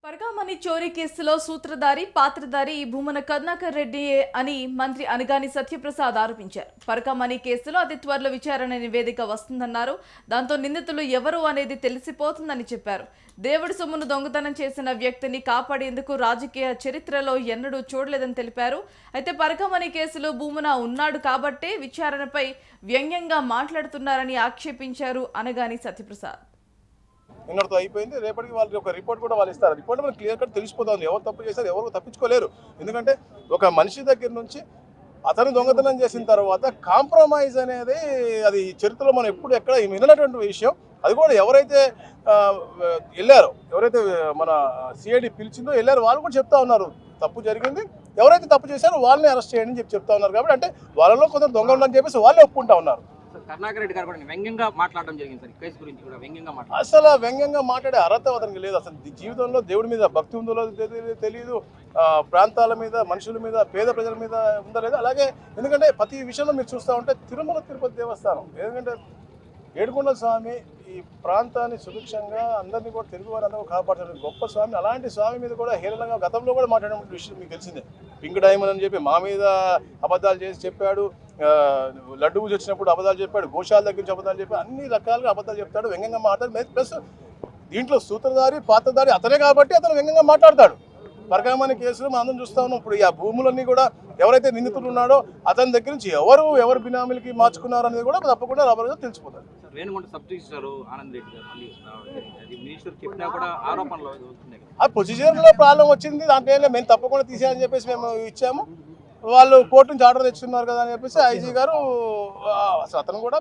పరకామణి చోరీ కేసులో సూత్రధారి పాత్రధారి ఈ భూమన కరుణాకర్ రెడ్డి అని మంత్రి అనగాని సత్యప్రసాద్ ఆరోపించారు. పరకామణి కేసులో అతి త్వరలో విచారణ నివేదిక వస్తుందన్నారు. దాంతో నిందితులు ఎవరు అనేది తెలిసిపోతుందని చెప్పారు. దేవుడి సొమ్మును దొంగతనం చేసిన వ్యక్తిని కాపాడేందుకు రాజకీయ చరిత్రలో ఎన్నడూ చూడలేదని తెలిపారు. అయితే పరకామణి కేసులో భూమన ఉన్నాడు కాబట్టే విచారణపై వ్యంగ్యంగా మాట్లాడుతున్నారని ఆక్షేపించారు అనగాని సత్యప్రసాద్. నిన్నటితో అయిపోయింది. రేపటికి వాళ్ళకి ఒక రిపోర్ట్ కూడా వాళ్ళు ఇస్తారు. రిపోర్ట్ మనకు క్లియర్ కట్ తెలిసిపోతుంది ఎవరు తప్పు చేశారు, ఎవరు తప్పించుకోలేరు. ఎందుకంటే ఒక మనిషి దగ్గర నుంచి అతను దొంగతనం చేసిన తర్వాత కాంప్రమైజ్ అనేది అది చరిత్రలో మనం ఎప్పుడు ఎక్కడ వినటువంటి విషయం. అది కూడా ఎవరైతే వెళ్ళారో, ఎవరైతే మన సిఐడి పిలిచిందో వెళ్ళారో వాళ్ళు కూడా చెప్తా ఉన్నారు తప్పు జరిగింది, ఎవరైతే తప్పు చేశారో వాళ్ళని అరెస్ట్ చేయండి అని చెప్తా ఉన్నారు. కాబట్టి అంటే వాళ్ళలో కొందరు దొంగలు అని చెప్పేసి వాళ్ళే ఒప్పుకుంటా ఉన్నారు. కరుణాకర్ రెడ్డి గారు కూడా వ్యంగ్యంగా మాట్లాడడం జరిగింది సార్. కేసు గురించి కూడా వ్యంగ్యంగా మాట్లాడారు. అసలు వ్యంగ్యంగా మాట్లాడే అర్హత అతనికి లేదు. అసలు జీవితంలో దేవుడి మీద భక్తి ఉందో తెలియదు, ప్రాంతాల మీద, మనుషుల మీద, పేద ప్రజల మీద ఉందో లేదు. అలాగే ఎందుకంటే ప్రతి విషయంలో మీరు చూస్తూ ఉంటే తిరుమల తిరుపతి దేవస్థానం, ఎందుకంటే ఏడుకొండల స్వామి ఈ ప్రాంతాన్ని సుభిక్షంగా అందరినీ కూడా తెలుగు వారందరూ కాపాడుతున్న గొప్ప స్వామి. అలాంటి స్వామి మీద కూడా హేళనగా గతంలో కూడా మాట్లాడిన విషయం మీకు తెలిసిందే. పింక్ డైమండ్ అని చెప్పి మా మీద అబద్ధాలు చేసి చెప్పాడు, లడ్డు పూజ వచ్చినప్పుడు అబద్ధాలు చెప్పాడు, గోశాల దగ్గర నుంచి అబద్ధాలు చెప్పాడు, అన్ని రకాలుగా అబద్ధాలు చెప్తాడు, వ్యంగ్యంగా మాట్లాడు. ప్లస్ దీంట్లో సూత్రధారి పాత్రధారి అతనే కాబట్టి అతను వ్యంగ్యంగా మాట్లాడతాడు. పరకామణి కేసులో మనం అందరం చూస్తా ఉన్నాం. ఇప్పుడు ఆ భూములన్నీ కూడా ఎవరైతే నిందితులు ఉన్నాడో అతని దగ్గర నుంచి ఎవరు బినామీలకి మార్చుకున్నారు అనేది కూడా తప్పకుండా రాబోయే తెలిసిపోతారు. రేణుగుంట సబ్ రిజిస్టర్ ఆనంద్ రెడ్డి గారు మళ్ళీ అది మినిస్టర్ చెప్పినా కూడా ఆరోపణలు అవుతున్నాయి. ఆ ప్రొసీజర్లో ప్రాబ్లం వచ్చింది, దాంట్లో మేము తప్పకుండా తీసేయాలని చెప్పేసి మేము ఇచ్చాము. వాళ్ళు కోర్టు నుంచి ఆర్డర్ తెచ్చుకున్నారు కదా అని చెప్పేసి ఐజీ గారు అతను కూడా